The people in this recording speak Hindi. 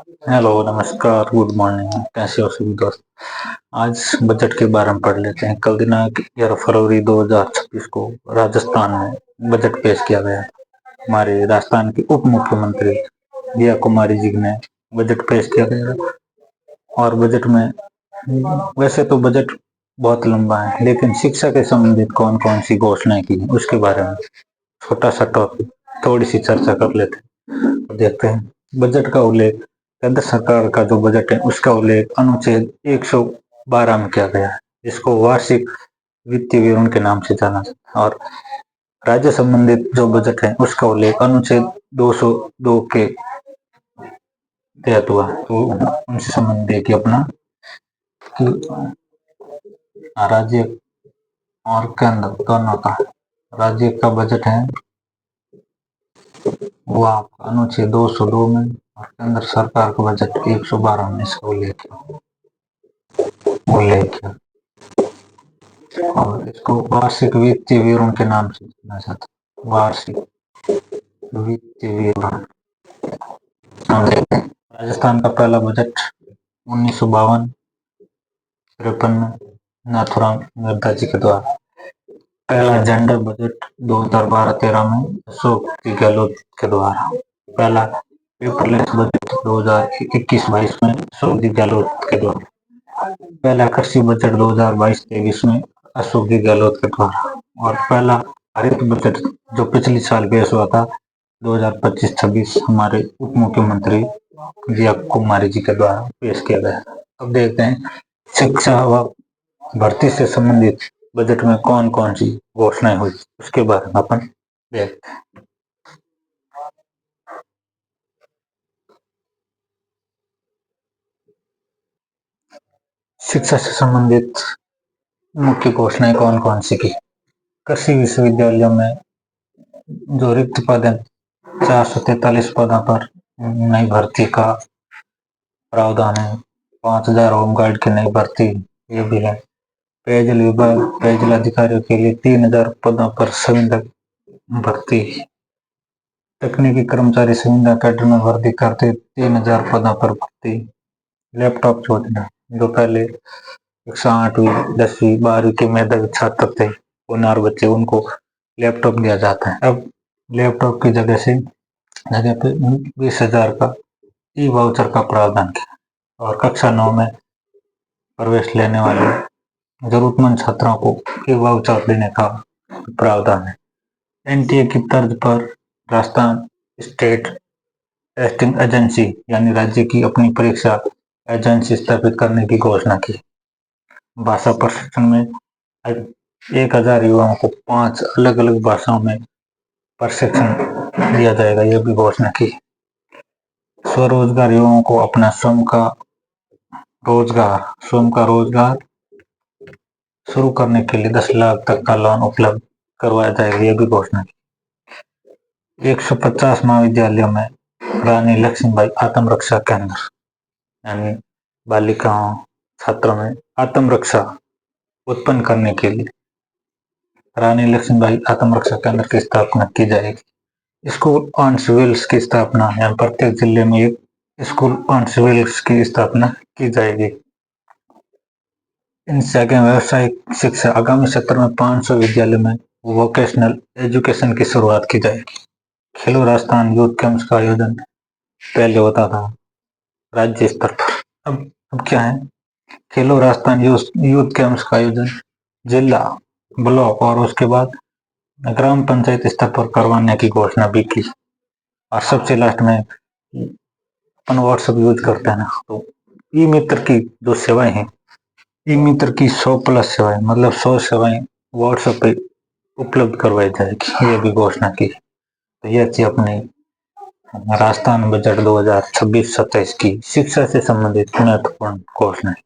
हेलो, नमस्कार, गुड मॉर्निंग। कैसे हो सभी दोस्त? आज बजट के बारे में पढ़ लेते हैं। कल दिनांक 11 फरवरी 2026 को राजस्थान में बजट पेश किया गया। हमारे राजस्थान के उप मुख्यमंत्री दिया कुमारी जी ने बजट पेश किया गया। और बजट में वैसे तो बजट बहुत लंबा है, लेकिन शिक्षा के संबंधित कौन कौन सी घोषणाएं की उसके बारे में छोटा सा टॉपिक थोड़ी सी चर्चा कर लेते हैं। तो देखते हैं बजट का उल्लेख। केंद्र सरकार का जो बजट है उसका उल्लेख अनुच्छेद 112 में किया गया है, जिसको वार्षिक वित्तीय विवरण के नाम से जाना जाता है। और राज्य संबंधित जो बजट है उसका उल्लेख अनुच्छेद 202 के तहत हुआ। तो उनसे संबंध देखिए अपना कि राज्य और केंद्र दोनों का राज्य का बजट है वो आपका अनुच्छेद 202 में, और केंद्र सरकार का बजट 112 में इसका उल्लेख किया। और इसको वार्षिक वित्तीय विवरण के नाम से जाना जाता है। वार्षिक वित्तीय विवरण। राजस्थान का पहला बजट 1952-53 में नाथुराम मिर्धा जी के द्वारा। पहला जेंडर बजट 2012-13 में अशोक गहलोत के द्वारा। पहला पेपरलेस बजट 2021-22 में अशोक गहलोत के द्वारा। पहला कृषि बजट 2022-23 में अशोक गहलोत के द्वारा। और पहला हरित बजट जो पिछले साल पेश हुआ था 2025-26 हमारे उप मुख्यमंत्री दिया कुमारी जी के द्वारा पेश किया गया। अब देखते हैं शिक्षा व भर्ती से संबंधित बजट में कौन कौन सी घोषणाएं हुई उसके बारे में अपन देखते हैं। शिक्षा से संबंधित मुख्य घोषणाएं कौन कौन सी की? कृषि विश्वविद्यालयों में जो रिक्त पद है 443 पदों पर नई भर्ती का प्रावधान है। 5000 होमगार्ड की नई भर्ती ये भी है। पेयजल विभाग पेयजल अधिकारियों के लिए 3000 पदों पर संविदा भर्ती। तकनीकी कर्मचारी संविदा कैडर में भर्ती करते 3000 पदों पर भर्ती। लैपटॉप योजना जो पहले 108वीं 10वीं 12वीं के मेधावी छात्र थे उनार बच्चे उनको लैपटॉप दिया जाता है। अब लैपटॉप की जगह पे 20,000 का ई वाउचर का प्रावधान किया। और कक्षा 9 में प्रवेश लेने वाले जरूरतमंद छात्रों को ई वाउचर देने का प्रावधान है। एनटीए की तर्ज पर राजस्थान स्टेट टेस्टिंग एजेंसी यानी राज्य की अपनी परीक्षा एजेंसी स्थापित करने की घोषणा की। भाषा प्रशिक्षण में 1000 युवाओं को 5 अलग अलग भाषाओं में प्रशिक्षण दिया जाएगा, यह भी घोषणा की। स्वरोजगार युवाओं को अपना स्वयं का रोजगार शुरू करने के लिए 10 लाख तक का लोन उपलब्ध करवाया जाएगा, यह भी घोषणा की। 150 महाविद्यालयों में रानी लक्ष्मीबाई आत्मरक्षा केंद्र यानी बालिकाओं छात्रों में आत्मरक्षा उत्पन्न करने के लिए रानी लक्ष्मीबाई आत्मरक्षा केंद्र की स्थापना की जाएगी। स्कूल ऑन व्हील्स की स्थापना यानी प्रत्येक जिले में एक स्कूल ऑन व्हील्स की स्थापना की जाएगी। इनसे आगे व्यावसायिक शिक्षा आगामी सत्र में 500 विद्यालय में वोकेशनल एजुकेशन की शुरुआत की जाएगी। खेलो राजस्थान यूथ कैंप्स का आयोजन पहले होता था राज्य स्तर पर। अब क्या है, खेलो राजस्थान यूथ कैंप्स का आयोजन जिला ब्लॉक और उसके बाद ग्राम पंचायत स्तर पर करवाने की घोषणा भी की। और सबसे लास्ट में अपन व्हाट्सएप यूज करते हैं ना, तो ई मित्र की जो सेवाएं हैं, ई मित्र की 100+ सेवाएं मतलब 100 सेवाएं व्हाट्सएप पे उपलब्ध करवाई जाएगी, ये भी घोषणा की। तो यह थी अपनी राजस्थान बजट 2026-27 की शिक्षा से संबंधित महत्वपूर्ण घोषणाएं।